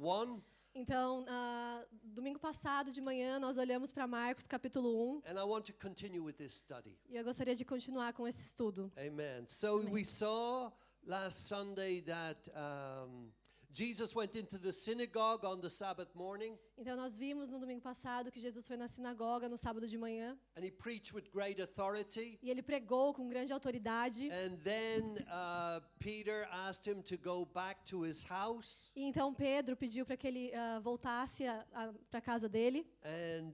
1. Então, domingo passado de manhã, nós olhamos para Marcos, capítulo 1. And I want to continue with this study. E eu gostaria de continuar com esse estudo. Amen. So we saw last Sunday that Jesus went into the synagogue on the Sabbath morning. Então, nós vimos no domingo passado que Jesus foi na sinagoga no sábado de manhã. And he preached with great authority. E ele pregou com grande autoridade. And then Peter asked him to go back to his house. E então Pedro pediu para que ele voltasse para a casa dele. And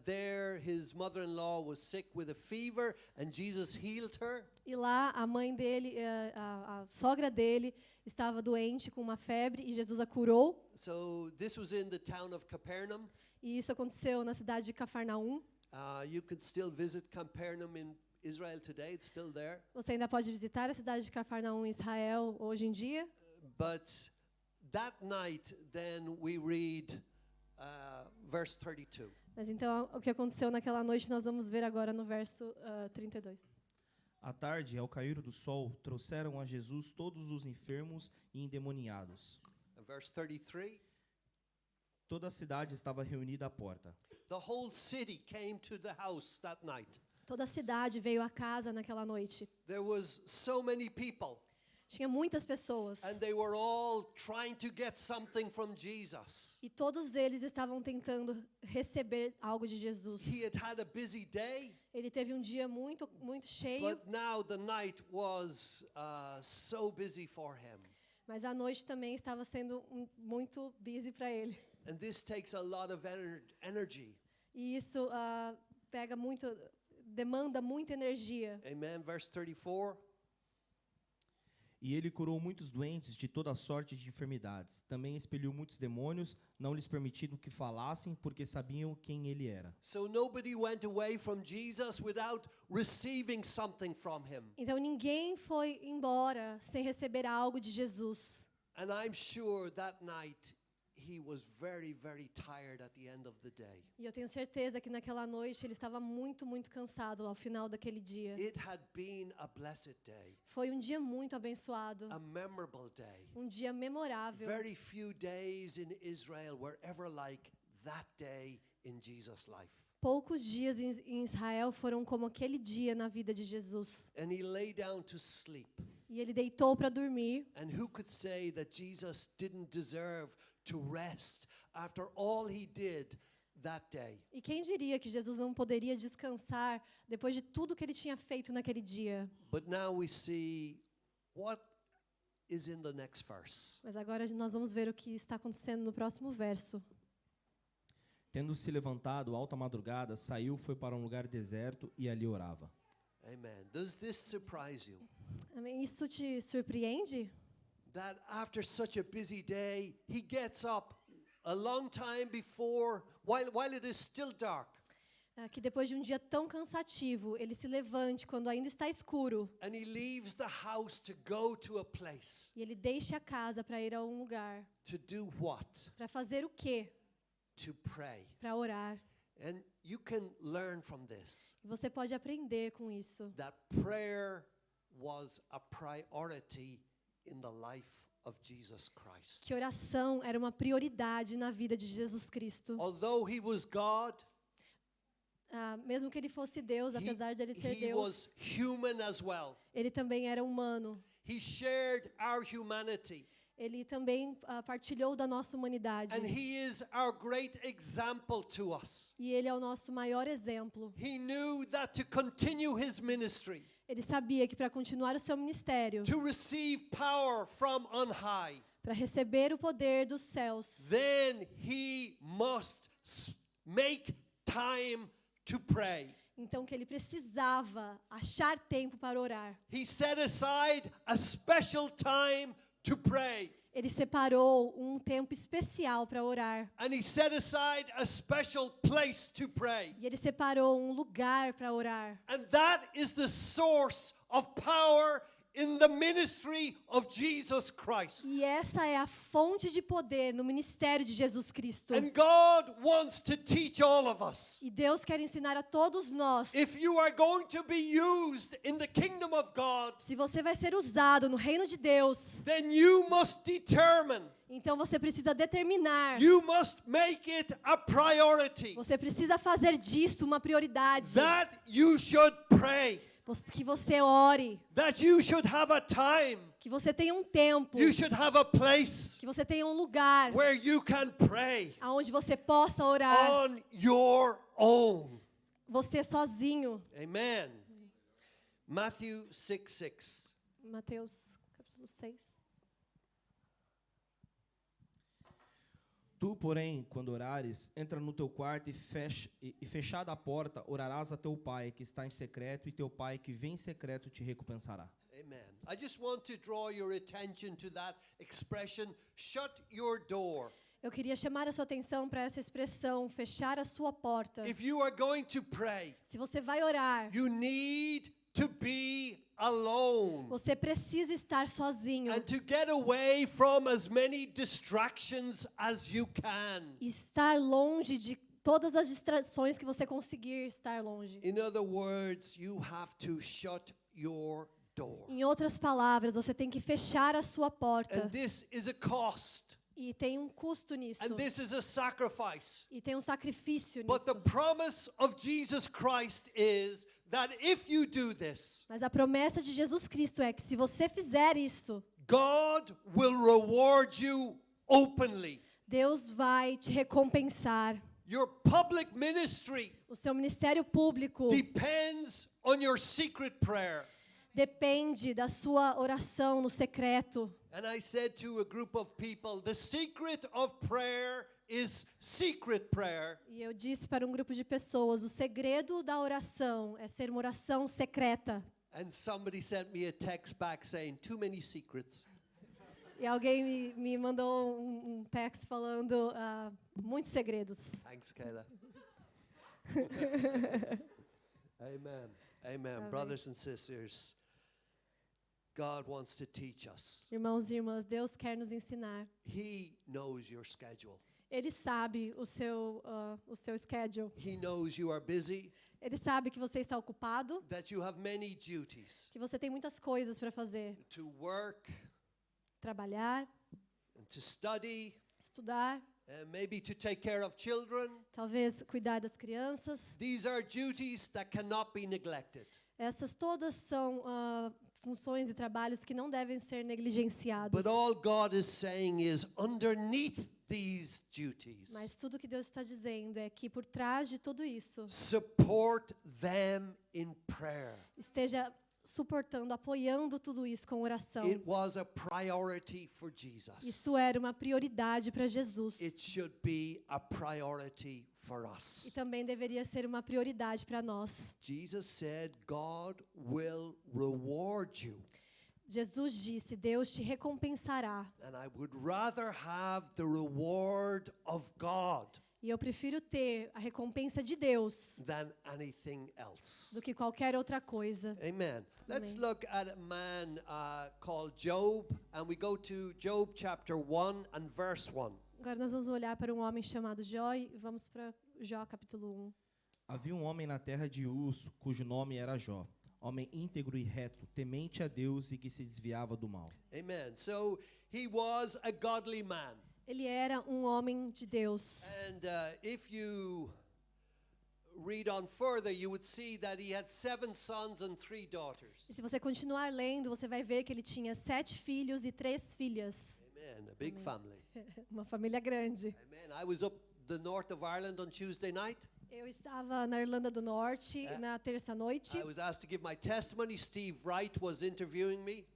there his mother-in-law was sick with a fever, and Jesus healed her. E lá a mãe dele, a sogra dele, estava doente com uma febre e Jesus a curou. So this was in the town of Capernaum. E isso aconteceu na cidade de Cafarnaum. You could still visit Capernaum in Israel today. It's still there. Você ainda pode visitar a cidade de Cafarnaum em Israel hoje em dia. But that night, then we read verse 32. Mas então o que aconteceu naquela noite nós vamos ver agora no verso 32. À tarde, ao cair do sol, trouxeram a Jesus todos os enfermos e endemoniados. Verse 33. Toda a cidade estava reunida à porta. The whole city came to the house that night. Toda a cidade veio à casa naquela noite. There was so many people. Tinha muitas pessoas. And they were all trying to get something from Jesus. E todos eles estavam tentando receber algo de Jesus. He had a busy day. Ele teve um dia muito cheio. But now the night was so busy for him. Mas a noite também estava sendo muito busy para ele. And this takes a lot of energy. E isso demanda muita energia. Amen. Verse 34. E ele curou muitos doentes de toda sorte de enfermidades. Também expeliu muitos demônios, não lhes permitindo que falassem, porque sabiam quem ele era. So nobody went away from Jesus without receiving something from him. Então ninguém foi embora sem receber algo de Jesus. And I'm sure that night he was very, very tired at the end of the day. E eu tenho certeza que naquela noite ele estava muito cansado ao final daquele dia. It had been a blessed day. Foi um dia muito abençoado. A memorable day. Um dia memorável. Very few days in Israel were ever like that day in Jesus' life. Poucos dias em Israel foram como aquele dia na vida de Jesus. And he lay down to sleep. E ele deitou para dormir. And who could say that Jesus didn't deserve to rest after all he did that day? E quem diria que Jesus não poderia descansar depois de tudo que ele tinha feito naquele dia? But now we see what is in the next verse. Mas agora nós vamos ver o que está acontecendo no próximo verso. Tendo se levantado alta madrugada, saiu, foi para um lugar deserto e ali orava. Amen. Does this surprise you? Amém. Isso te surpreende? That after such a busy day, he gets up a long time before, while it is still dark. Que depois de um dia tão cansativo, ele se levante quando ainda está escuro. And he leaves the house to go to a place. E ele deixa a casa para ir a um lugar. To do what? Para fazer o quê? To pray. Para orar. And you can learn from this. E você pode aprender com isso. That prayer was a priority in the life of Jesus Christ. Que oração era uma prioridade na vida de Jesus Cristo. Although he was God, mesmo que ele fosse Deus, apesar de ele ser he Deus, was human as well. ele também era humano. He shared our humanity. Ele também partilhou da nossa humanidade. And he is our great example to us. E ele é o nosso maior exemplo. He knew that to continue his ministry, Ele sabia que para continuar o seu ministério, to receive power from on high, para receber o poder dos céus, then he must make time to pray. então que ele precisava achar tempo para orar. He set aside a special time to pray. Ele separou um tempo especial para orar. And he set aside a special place to pray. E ele separou um lugar para orar. And that is the source of power in the ministry of Jesus Christ. E essa é a fonte de poder no ministério de Jesus Cristo. And God wants to teach all of us. E Deus quer ensinar a todos nós. If you are going to be used in the kingdom of God, Se você vai ser usado no reino de Deus, then you must determine, então você precisa determinar. you must make it a priority Você precisa fazer disto uma prioridade. that you should pray, Que você ore. that you should have a time, Que você tenha um tempo. you should have a place Que você tenha um lugar where you can pray aonde você possa orar. on your own. Você sozinho. Amen. Matthew 6:6. Mateus capítulo 6. Tu, porém, quando orares, entra no teu quarto e fechada a porta, orarás a teu pai que está em secreto, e teu pai que vem em secreto te recompensará. Amen. I just want to draw your attention to that expression, shut your door. Eu queria chamar a sua atenção para essa expressão, fechar a sua porta. If you are going to pray, Se você vai orar, you need to be alone você precisa estar sozinho. and to get away from as many distractions as you can. Estar longe de todas as distrações que você conseguir estar longe. In other words, you have to shut your door. Em outras palavras, você tem que fechar a sua porta. And this is a cost. E tem um custo nisso. And this is a sacrifice. E tem um sacrifício But the nisso. promise of Jesus Christ is that if you do this, Mas a promessa de Jesus Cristo é que se você fizer isso, God will reward you openly. Deus vai te recompensar. Your public ministry O seu ministério público depends on your secret prayer. depende da sua oração no secreto. And I said to a group of people, the secret of prayer is secret prayer. E eu disse para um grupo de pessoas, o segredo da oração é ser uma oração secreta. And somebody sent me a text back saying, too many secrets. E alguém me mandou um text falando muitos segredos. Thanks, Kayla. Amen. Amen. Brothers and sisters, God wants to teach us. Irmãos e irmãs, Deus quer nos ensinar. He knows your schedule. Ele sabe o seu schedule. He knows you are busy, Ele sabe que você está ocupado, that you have many duties que você tem muitas coisas para fazer. to work Trabalhar, and to study, estudar, and maybe to take care of children. talvez cuidar das crianças. These are duties that cannot be neglected. Essas todas são funções e trabalhos que não devem ser negligenciados. But all God is saying is underneath these duties, Mas tudo que Deus está dizendo é que por trás de tudo isso, support them in prayer. esteja suportando, apoiando tudo isso com oração. It was a priority for Jesus. Isso era uma prioridade para Jesus. It should be a priority for E us. também deveria ser uma prioridade para nós. Jesus said, God will reward you. Jesus disse, Deus te recompensará. And I would rather have the reward of God E eu prefiro ter a recompensa de Deus than anything else. do que qualquer outra coisa. Amen. Let's Amen. look at a man called Job, and we go to Job chapter 1 and verse 1. Agora nós vamos olhar para um homem chamado Jó e vamos para Jó capítulo 1. Havia um homem na terra de Uz, cujo nome era Jó, homem íntegro e reto, temente a Deus e que se desviava do mal. Amen. So he was a godly man. Ele era um homem de Deus. And if you read on further, you would see that he had 7 sons and 3 daughters. E se você continuar lendo, você vai ver que ele tinha 7 filhos e 3 filhas. Amen. A big family. Uma família grande. Amen. I was up the north of Ireland on Tuesday night. Eu estava na Irlanda do Norte na terça-noite. I was asked to give my testimony. Steve Wright was interviewing me.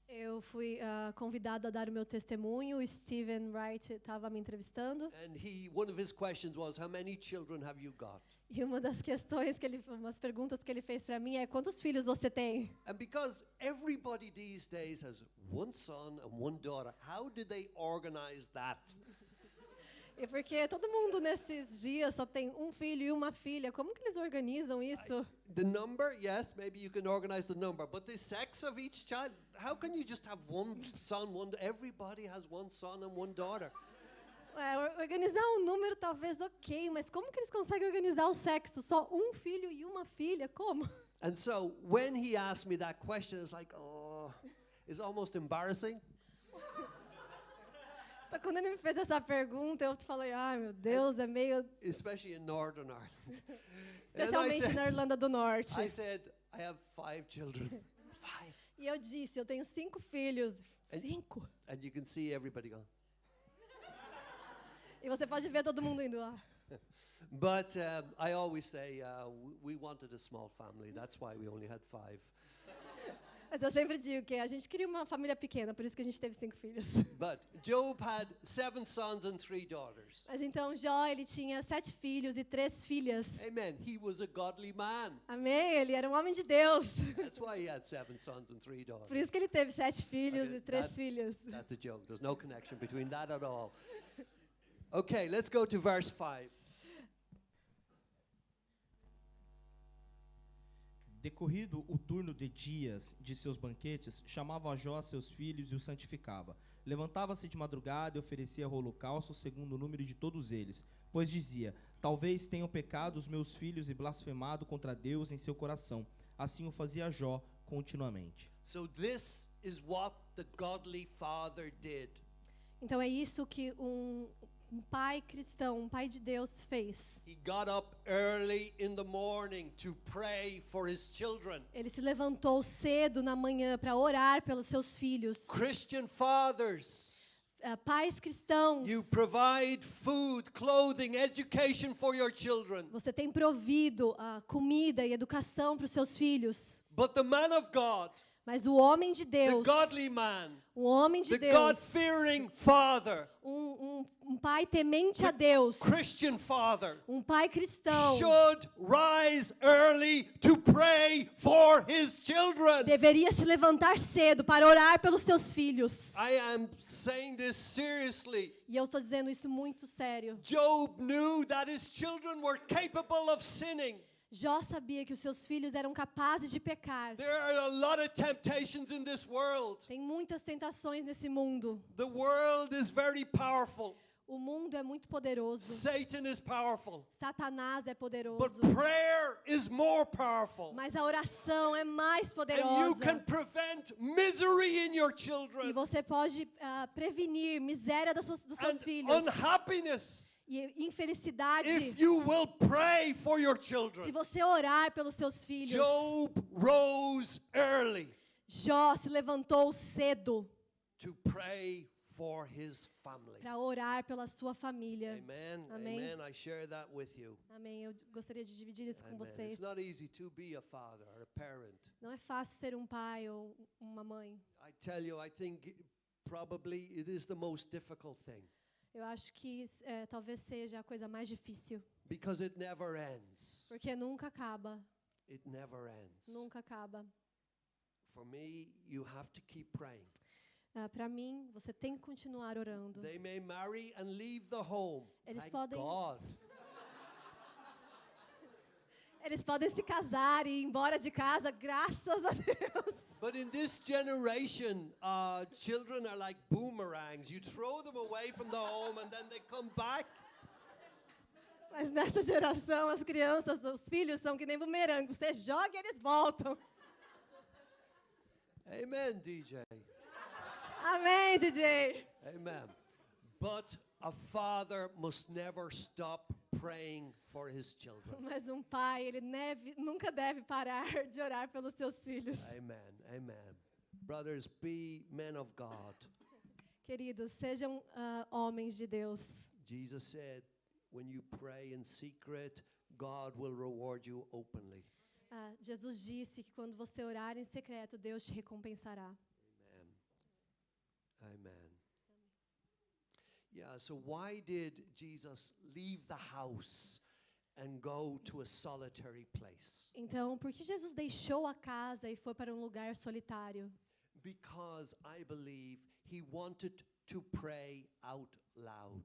Eu fui convidado a dar o meu testemunho. O Stephen Wright estava me entrevistando. And one of his questions was, how many children have you got? E uma das questões umas perguntas que ele fez para mim é: quantos filhos você tem? And because everybody these days has one son and one daughter, how do they organize that? E porque todo mundo nesses dias só tem um filho e uma filha, como que eles organizam isso? The number, yes, maybe you can organize the number, but the sex of each child, how can you just have one son, everybody has one son and one daughter? Organizar um número talvez ok, mas como que eles conseguem organizar o sexo? Só um filho e uma filha? Como? And so when he asked me that question, it's like, oh, it's almost embarrassing. Então, quando ele me fez essa pergunta, eu falei, ai meu Deus, é meio... Especially in Northern Ireland. Especialmente na Irlanda do Norte. I said, I have 5 children. 5. E eu disse, eu tenho 5 filhos. 5? And you can see everybody going. E você pode ver todo mundo indo lá. But I always say we wanted a small family. That's why we only had 5. Mas eu sempre digo que a gente queria uma família pequena, por isso que a gente teve 5 filhos. But Job had 7 sons and 3 daughters. Mas então Jó, ele tinha 7 filhos e 3 filhas. Amen. He was a godly man. Amém? Ele era um homem de Deus. That's why he had 7 sons and 3 daughters. Por isso que ele teve 7 filhos Okay, e 3 filhas. That's a joke. There's no connection between that at all. Okay, let's go to verse 5. Decorrido o turno de dias de seus banquetes, chamava a Jó a seus filhos e os santificava. Levantava-se de madrugada e oferecia holocausto segundo o número de todos eles, pois dizia, talvez tenham pecado os meus filhos e blasfemado contra Deus em seu coração. Assim o fazia Jó continuamente. So this is what the godly father did. Então é isso que um pai cristão, um pai de Deus fez. He got up early in the morning to pray for his children. Ele se levantou cedo na manhã para orar pelos seus filhos. Christian fathers, Pais cristãos, you provide food, clothing, education for your children. você tem provido comida e educação para os seus filhos. But the man of God, Mas o homem de the Deus, godly man, o homem de the Deus, God-fearing father, um pai temente a Deus, Christian father, um pai cristão, should rise early to pray for his children. deveria se levantar cedo para orar pelos seus filhos. I am saying this seriously. E eu estou dizendo isso muito sério. Job knew that his children were capable of sinning. Jó sabia que os seus filhos eram capazes de pecar. There are a lot of temptations in this world. Tem muitas tentações nesse mundo. The world is very powerful. O mundo é muito poderoso. Satan is powerful. Satanás é But poderoso. prayer is more powerful. Mas a oração é mais And you poderosa. can prevent misery in your E children você pode prevenir miséria dos seus and filhos. unhappiness E infelicidade. if you will pray for your Se children. você orar pelos seus filhos. Job rose early Jó se levantou cedo to pray for his family. para orar pela sua família. Amen. Amém. Amen. I share that with you. Amém. Eu gostaria de dividir isso com Amen. vocês. It's not easy to be a father or a parent. Não é fácil ser um pai ou uma mãe. I tell you, I think probably it is the most difficult thing Eu acho que talvez seja a coisa mais difícil, because it never ends. porque nunca acaba, It never ends. nunca acaba. For me, you have to keep praying. Para mim, você tem que continuar orando. They may marry and leave the home. Eles Thank podem- God. Eles podem se casar e ir embora de casa, graças a Deus. But in this generation, children are like boomerangs. You throw them away from the home and then they come back. Mas nessa geração, as crianças, os filhos são que nem bumerangue. Você joga e eles voltam. Amen, DJ. Amém, DJ. Amen. But a father must never stop praying for his children. Mas um pai, ele nunca deve parar de orar pelos seus filhos. Amen. Amen. Brothers, be men of God. Queridos, sejam homens de Deus. Jesus said, when you pray in secret, God will reward you openly. Jesus disse que quando você orar em secreto, Deus te recompensará. Amen. Amen. Yeah, so why did Jesus leave the house and go to a solitary place? Então, por que Jesus deixou a casa e foi para um lugar solitário? Because I believe he wanted to pray out loud.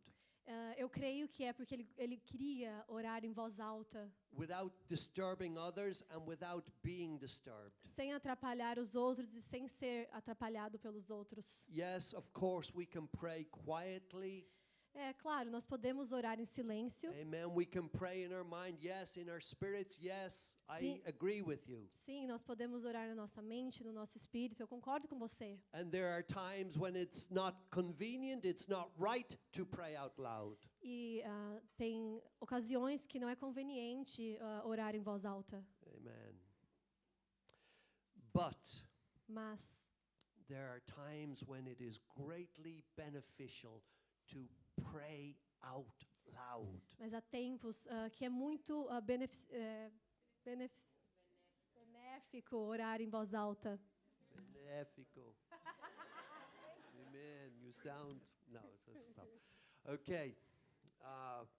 Eu Eu creio que é porque ele queria orar em voz alta, without disturbing others and without being disturbed. sem atrapalhar os outros e sem ser atrapalhado pelos outros. Yes, of course, we can pray quietly. É claro, nós podemos orar em silêncio. Amen. We can pray in our mind. Yes, in our spirits. Yes, I Sim. agree with you. Sim, nós podemos orar na nossa mente, no nosso espírito. Eu concordo com você. And there are times when it's not convenient, it's not right to pray out loud. E tem ocasiões que não é conveniente orar em voz alta. Amen. But Mas there are times when it is greatly beneficial to pray out loud. Mas há tempos que é muito benéfico orar em voz alta. Benéfico. Amen. You sound no. Stop. Okay.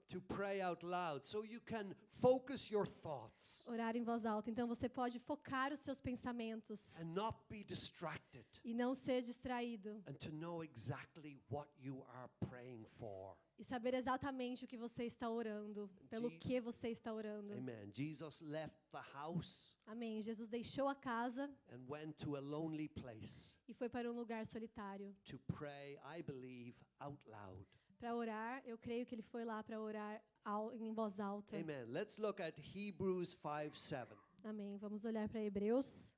To pray out loud, so you can focus your thoughts Orar em voz alta. Então você pode focar os seus pensamentos and not be distracted, e não ser distraído. and to know exactly what you are praying for. E saber exatamente o que você está orando, pelo que você está orando. Amen. Jesus left the house Amém. Jesus deixou a casa and went to a lonely place e foi para um lugar solitário to pray, I believe, out loud. para orar. Eu creio que ele foi lá para orar em voz alta. Amen. Let's look at Hebrews 5:7. Amém. Vamos olhar para Hebreus.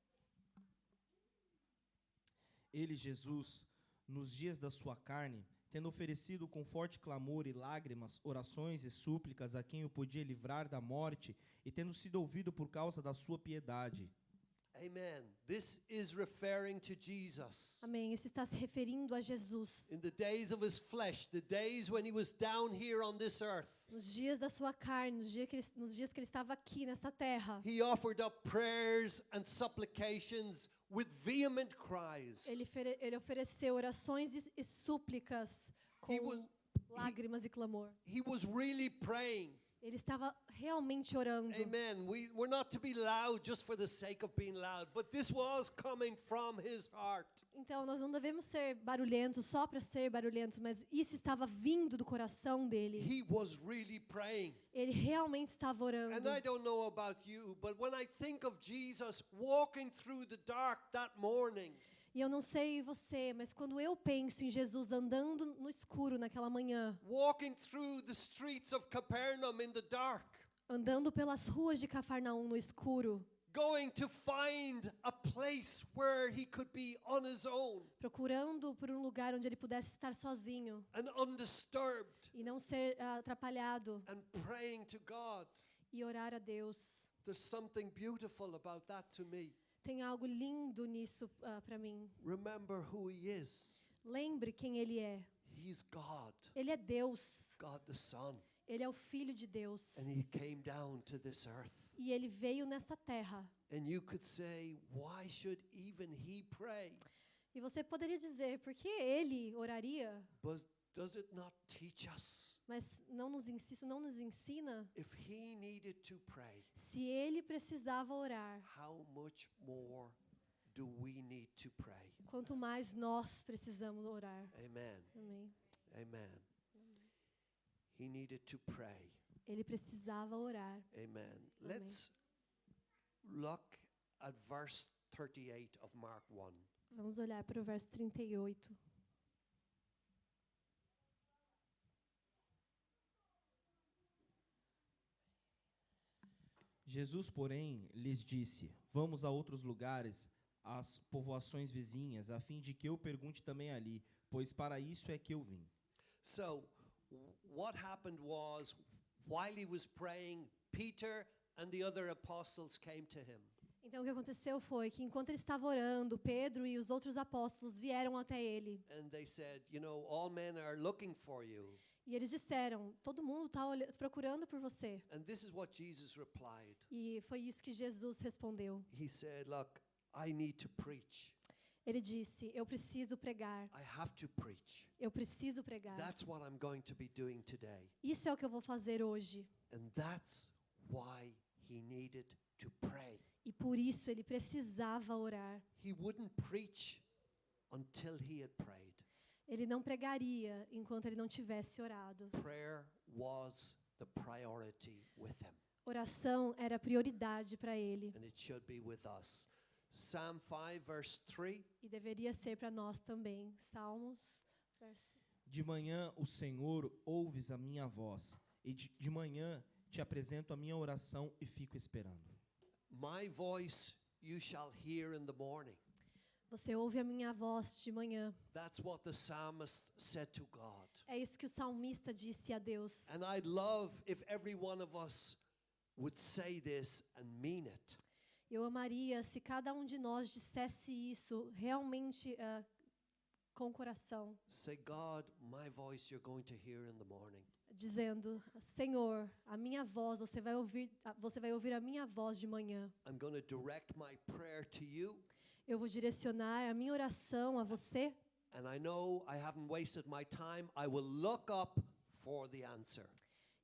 Ele, Jesus, nos dias da sua carne, tendo oferecido com forte clamor e lágrimas, orações e súplicas a quem o podia livrar da morte, e tendo sido ouvido por causa da sua piedade. Amen. This is referring to Jesus. Amém. Isso está se referindo a Jesus. In the days of his flesh, the days when he was down here on this earth, Nos dias da sua carne, nos dias que ele estava aqui nessa terra, he offered up prayers and supplications with vehement cries. ele ofereceu orações e súplicas com He was- lágrimas e clamor. He was really praying. Ele estava realmente orando. Amen. We're not to be loud just for the sake of being loud, but this was coming from his heart. Então, nós não devemos ser barulhentos só para ser barulhentos, mas isso estava vindo do coração dele. He was really praying. Ele realmente estava orando. And I don't know about you, but when I think of Jesus walking through the dark that morning, E eu não sei você, mas quando eu penso em Jesus andando no escuro naquela manhã, walking through the streets of Capernaum in the dark, andando pelas ruas de Cafarnaum no escuro, going to find a place where he could be on his own procurando por um lugar onde ele pudesse estar sozinho and undisturbed e não ser atrapalhado and praying to God. e orar a Deus. There's something beautiful about that to me. Tem algo lindo nisso para mim. Remember who he is. Lembre quem ele é. He's God, Ele é Deus. God the Son, Ele é o Filho de Deus. and he came down to this earth. E ele veio nessa terra. And you could say, why should even he pray? E você poderia dizer, por que ele oraria? But does it not teach us? Mas não nos ensina If he needed to pray, se ele precisava orar, how much more do we need to pray? quanto mais nós precisamos orar. Amen. Amém. Amen. He needed to pray. Ele precisava orar. Amen. Let's look at verse 38 of Mark 1. Vamos olhar para o verso 38. Jesus, porém, lhes disse: Vamos a outros lugares, às povoações vizinhas, a fim de que eu pergunte também ali, pois para isso é que eu vim. So, what happened was, while he was praying, Peter and the other apostles came to him. Então o que aconteceu foi que enquanto ele estava orando, Pedro e os outros apóstolos vieram até ele. And they said, you know, all men are looking for you. E eles disseram: todo mundo está procurando por você. And this is what Jesus replied. E foi isso que Jesus respondeu. He said, look, I need to preach. Ele disse: eu preciso pregar. I have to preach. Eu preciso pregar. That's what I'm going to be doing today. Isso é o que eu vou fazer hoje. And that's why he needed to pray. E por isso ele precisava orar. He wouldn't preach until he had prayed. Ele não pregaria enquanto ele não tivesse orado. Prayer was the priority with him, Oração era prioridade para ele. and it should be with us. Psalm 5, verse 3. E deveria ser para nós também. Salmos, verso. De manhã, o Senhor, ouves a minha voz, e de manhã te apresento a minha oração e fico esperando. My voice you shall hear in the morning. Você ouve a minha voz de manhã. That's what the psalmist said to God. É isso que o salmista disse a Deus. And I'd love if every one of us would say this and mean it. Eu amaria se cada um de nós dissesse isso realmente com o coração, Say, God, my voice you're going to hear in the morning. dizendo: Senhor, a minha voz, você vai ouvir a minha voz de manhã. I'm going to direct my prayer to you. Eu vou direcionar a minha oração a você. And I know I haven't wasted my time. I will look up for the answer.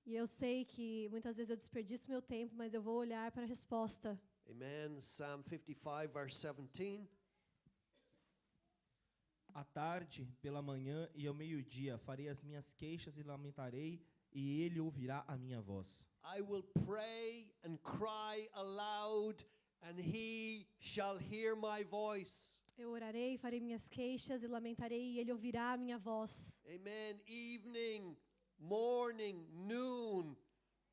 E eu sei que muitas vezes eu desperdiço meu tempo, mas eu vou olhar para a resposta. Amen. Psalm 55, verse 17. À tarde, pela manhã e ao meio-dia farei as minhas queixas e lamentarei, e ele ouvirá a minha voz. I will pray and cry aloud, and he shall hear my voice. Eu orarei, farei minhas queixas e lamentarei, e ele ouvirá a minha voz. Amen. Evening, morning, noon,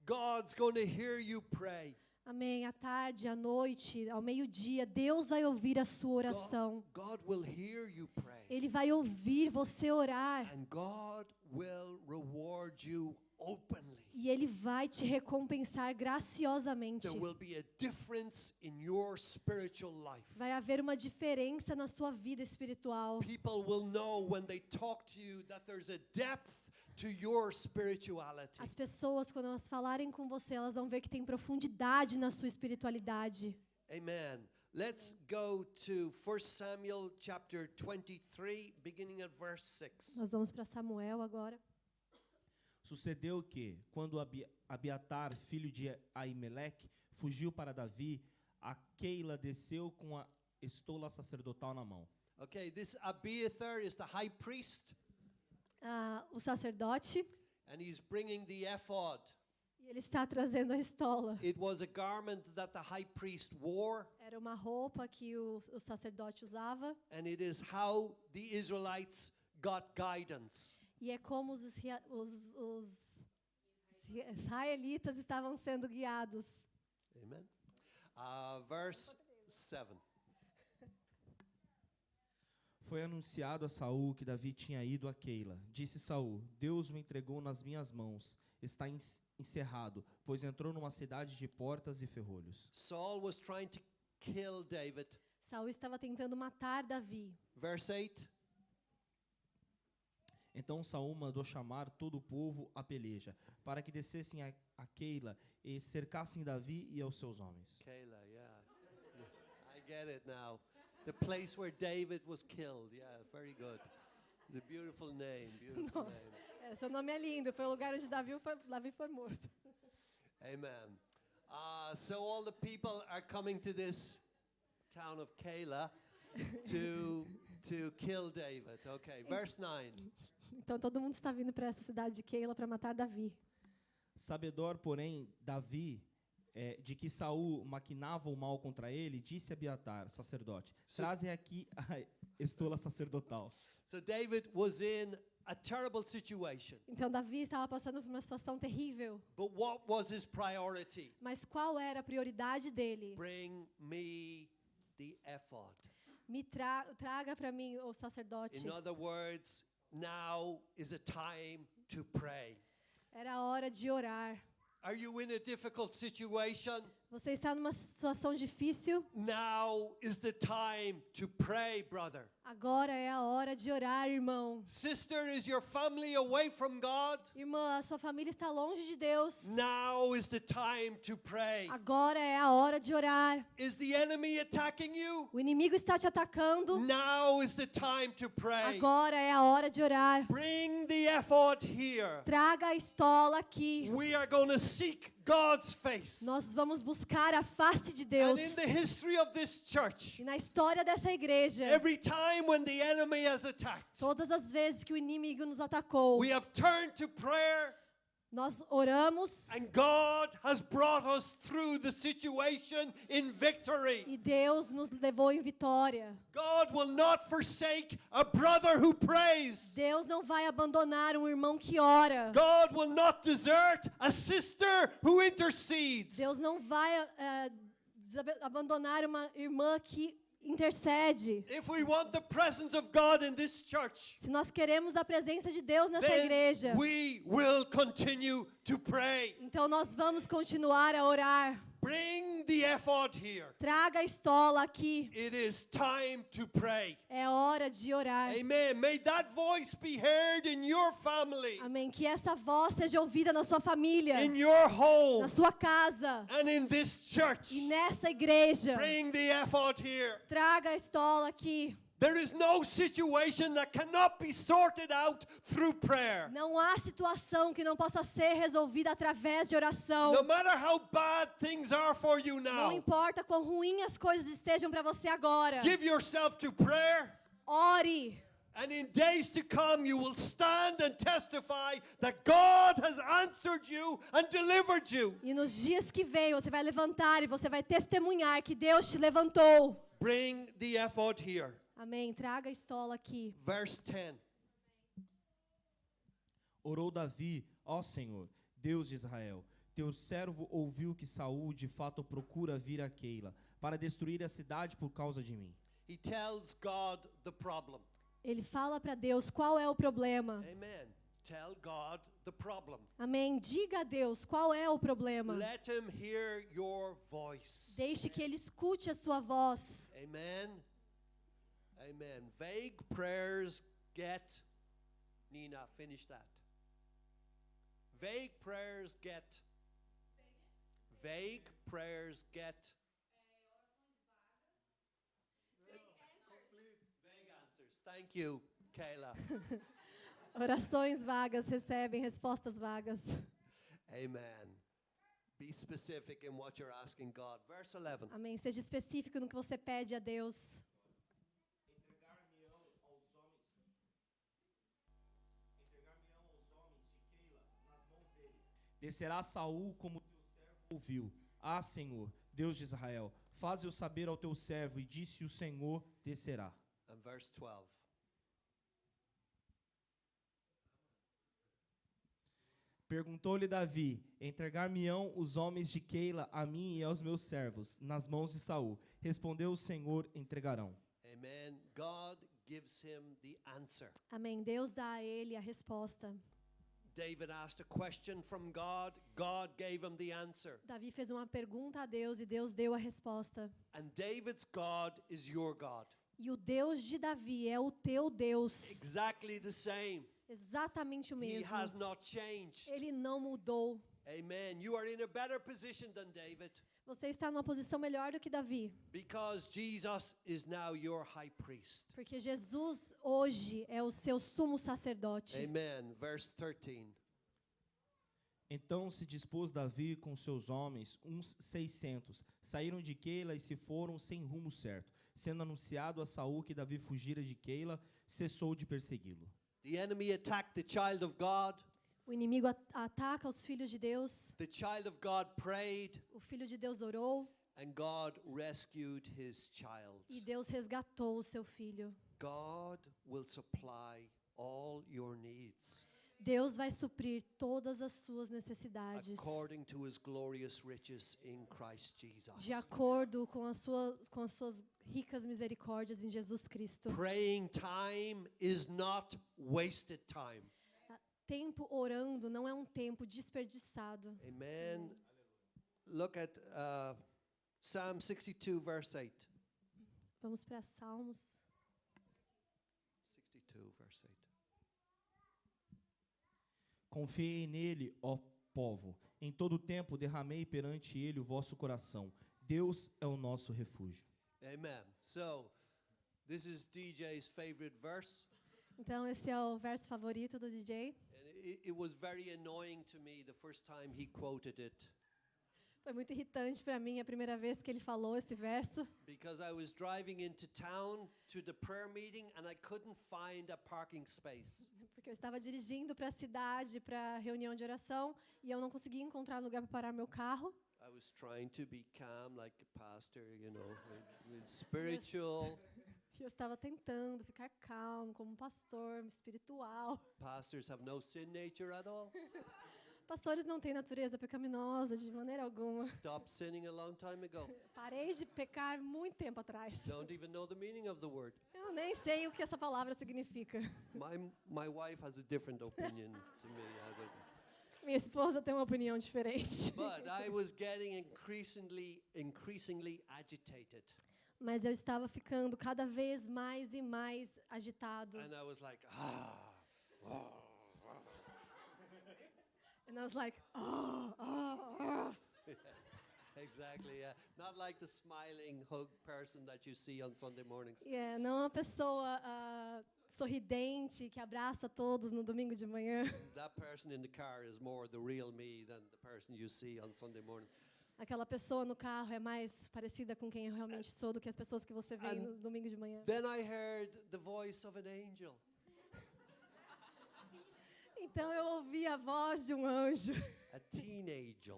God's going to hear you pray. Amém. À tarde, à noite, ao meio-dia, Deus vai ouvir a sua oração. God will hear you pray. Ele vai ouvir você orar. And God will reward you openly. E Ele vai te recompensar graciosamente. There will be a difference in your spiritual life. Vai haver uma diferença na sua vida espiritual. People will know when they talk to you that there's a depth to your spirituality. As pessoas, quando elas falarem com você, elas vão ver que tem profundidade na sua espiritualidade. Amen. Let's go to 1 Samuel chapter 23, beginning at verse 6. Nós vamos para Samuel agora. Sucedeu que, quando Abiatar, filho de Aimeleque, fugiu para Davi, a Keila desceu com a estola sacerdotal na mão. Okay, this Abiathar is the high priest, O sacerdote, and he's bringing the ephod. e ele está trazendo a estola. It was a garment that the high priest wore, Era uma roupa que o sacerdote usava. and it is how the Israelites got guidance. E é como os israelitas estavam sendo guiados. Amen. Verse 7. Foi anunciado a Saul que Davi tinha ido a Keila. Disse Saul: Deus o entregou nas minhas mãos. Está encerrado, pois entrou numa cidade de portas e ferrolhos. Saul was trying to kill David. Saul estava tentando matar Davi. Verse 8. Então Saul mandou chamar todo o povo à peleja, para que descessem a Keila e cercassem Davi e aos seus homens. Kayla, yeah. I get it now. The place where David was killed. Yeah, very good. It's a beautiful name. Beautiful Nossa, name. seu nome é lindo. Foi o lugar onde Davi foi morto. Amen. So all the people are coming to this town of Kayla to kill David. Okay, verse 9. Então todo mundo está vindo para essa cidade de Keila para matar Davi. Sabedor, porém, Davi, de que Saul maquinava o mal contra ele, disse a Abiatar, sacerdote: Trazem aqui a estola sacerdotal. So David was in a terrible situation. Então Davi estava passando por uma situação terrível. But what was his priority? Mas qual era a prioridade dele? Bring me the ephod. Traga para mim o sacerdote. In other words, now is a time to pray. Era a hora de orar. Are you in a difficult situation? Você está numa situação difícil? Now is the time to pray, brother. Agora é a hora de orar, irmão. Sister, is your family away from God? Irmã, a sua família está longe de Deus. Now is the time to pray. Agora é a hora de orar. Is the enemy attacking you? O inimigo está te atacando. Now is the time to pray. Agora é a hora de orar. Bring the ephod here. Traga a estola aqui. We are going to seek God's face. Nós vamos buscar a face de And Deus. in the history of this church, E na história dessa igreja, every time when the enemy has attacked, todas as vezes que o inimigo nos atacou, we have turned to prayer, nós oramos and God has brought us through the situation in victory. e Deus nos levou em vitória. God will not forsake a brother who prays. Deus não vai abandonar um irmão que ora. God will not desert a sister who intercedes. Deus não vai abandonar uma irmã que intercede. If we want the presence of God in this church, Se nós queremos a presença de Deus nessa then igreja, we will continue to pray. então nós vamos continuar a orar. Bring the ephod here. Traga a estola aqui. It is time to pray. É hora de orar. Amen. May that voice be heard in your family, Amém. Que essa voz seja ouvida na sua família, in your home, na sua casa and in this church. e nessa igreja. Bring the ephod here. Traga a estola aqui. There is no situation that cannot be sorted out through prayer. Não há situação que não possa ser resolvida através de oração. No matter how bad things are for you Não now, importa quão ruim as coisas estejam para você agora. give yourself to prayer. Ore. And in days to come, you will stand and testify that God has answered you and delivered you. E nos dias que vêm, você vai levantar e você vai testemunhar que Deus te levantou. Bring the ephod here. Amém. Traga a estola aqui. Verse 10. Orou Davi: ó Senhor, Deus de Israel, teu servo ouviu que Saul de fato procura vir a Keila para destruir a cidade por causa de mim. He tells God the problem. Ele fala para Deus qual é o problema. Amen. Tell God the problem. Amém. Diga a Deus qual é o problema. Let him hear your voice. Deixe que ele escute a sua voz. Amen. Amen. Vague prayers get. Nina, finish that. Vague prayers get. Vague prayers get. Vague answers. Thank you, Kayla. Orações vagas recebem respostas vagas. Amen. Be specific in what you're asking God. Verse 11. Amém. Seja específico no que você pede a Deus. Entregar-me-ão aos homens de Keila nas mãos dele. Descerá Saul como teu servo ouviu. Ah, Senhor, Deus de Israel, faze-o saber ao teu servo, e disse o Senhor, descerá. And verse 12. Perguntou-lhe Davi: entregar-me-ão os homens de Keila a mim e aos meus servos nas mãos de Saul? Respondeu o Senhor: entregarão. Amen. God gives him the answer. Amém. Deus dá a ele a resposta. David asked a question from God. God gave him the answer. Davi fez uma pergunta a Deus e Deus deu a resposta. And David's God is your God. E o Deus de Davi é o teu Deus. Exactly the same. Exatamente o He mesmo. has not changed. Ele não mudou. Amen. You are in a better position than David Você está numa posição melhor do que Davi. because Jesus is now your high priest. Porque Jesus hoje é o seu sumo sacerdote. Amen. Verse 13. Então se dispôs Davi com seus homens, uns 600, saíram de Keila e se foram sem rumo certo. Sendo anunciado a Saul que Davi fugira de Keila, cessou de persegui-lo. The enemy attacked the child of God. O inimigo ataca os filhos de Deus. The child of God prayed, O filho de Deus orou and God rescued his child. e Deus resgatou o seu filho. God will supply all your needs Deus vai suprir todas as suas necessidades according to his glorious riches in Christ Jesus. de acordo com as suas ricas misericórdias em Jesus Cristo. Praying time is not wasted time. Tempo orando não é um tempo desperdiçado. Amen. Look at Psalm 62, verse 8. Vamos para Salmos 62, verse 8. Confiei nele, ó povo. Em todo tempo derramei perante ele o vosso coração. Deus é o nosso refúgio. Amen. So, this is DJ's favorite verse. Então esse é o verso favorito do DJ. And it was very annoying to me the first time he quoted it Foi muito irritante para mim a primeira vez que ele falou esse verso, because I was driving into town to the prayer meeting and I couldn't find a parking space. porque eu estava dirigindo para a cidade, para a reunião de oração, e eu não conseguia encontrar lugar para parar meu carro. I was trying to be calm like a pastor, with spiritual. E eu estava tentando ficar calmo, como um pastor espiritual. Pastors have no sin nature at all. Pastores não têm natureza pecaminosa de maneira alguma. Stopped sinning a long time ago. Parei de pecar muito tempo atrás. Don't even know the meaning of the word. Eu nem sei o que essa palavra significa. My wife has a different opinion to me. I don't. Minha esposa tem uma opinião diferente. But I was getting increasingly agitated. Mas eu estava ficando cada vez mais e mais agitado. And I was like, And I was like, Exactly, yeah. Not like the smiling hug person that you see on Sunday mornings. Yeah, não uma pessoa sorridente que abraça todos no domingo de manhã. That person in the car is more the real me than the person you see on Sunday morning. Aquela pessoa no carro é mais parecida com quem eu realmente sou do que as pessoas que você vê no domingo de manhã. Then I heard the voice of an angel. Então eu ouvi a voz de um anjo, A teenager.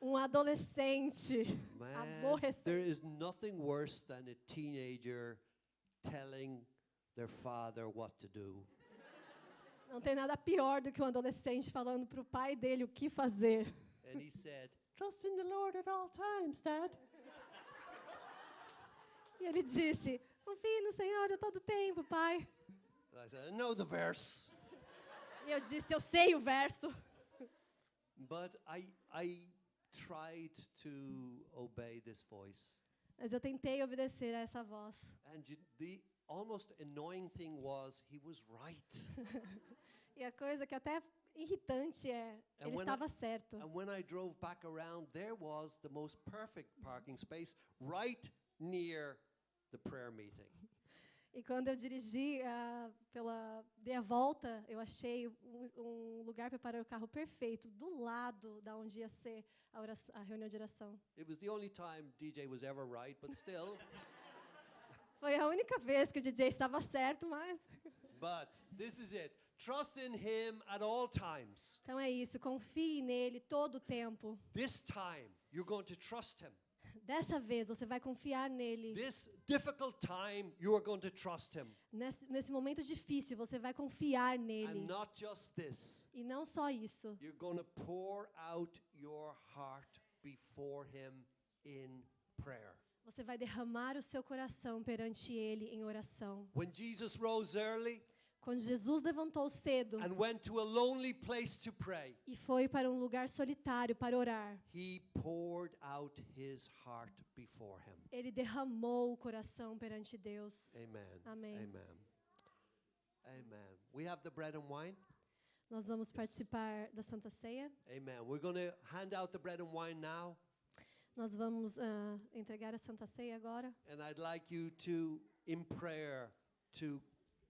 um adolescente, Man, aborrecente. there is nothing worse than a teenager telling their father what to do. Não tem nada pior do que um adolescente falando para o pai dele o que fazer. And he said, "Trust in the Lord at all times, Dad." E ele disse, confie no Senhor a todo tempo, pai. I said, "I know the verse." E eu disse, eu sei o verso. But I tried to obey this voice. Mas eu tentei obedecer a essa voz. And the almost annoying thing was he was right. E a coisa que até irritante é, And ele when estava certo. And when I drove back around, there was the most perfect parking space right near the prayer meeting. E quando eu dirigi, dei a volta, eu achei um lugar para parar o carro perfeito, do lado da onde ia ser a reunião de oração. It was the only time DJ was ever right, but still. Foi a única vez que o DJ estava certo, mas... But this is it. Trust in him at all times. Então é isso, confie nele todo o tempo. This time, you're going to trust him. Dessa vez, você vai confiar nele. This difficult time, you are going to trust him. Nesse momento difícil, você vai confiar nele. And not just this. E não só isso. You're going to pour out your heart before him in prayer. Você vai derramar o seu coração perante ele em oração. When Jesus rose early Quando Jesus levantou cedo and went to a lonely place to pray, e foi para um lugar solitário para orar, he poured out his heart before him. ele derramou o coração perante Deus. Amen. Amém. Amen. Amen. We have the bread and wine. Nós vamos participar da Santa Ceia. Amen. We're going to hand out the bread and wine now. Nós vamos entregar a Santa Ceia agora. And I'd like you to, in prayer, to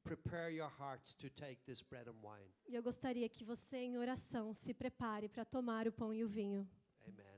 prepare your hearts to take this bread and wine. E eu gostaria que você, em oração, se prepare para tomar o pão e o vinho. Amen.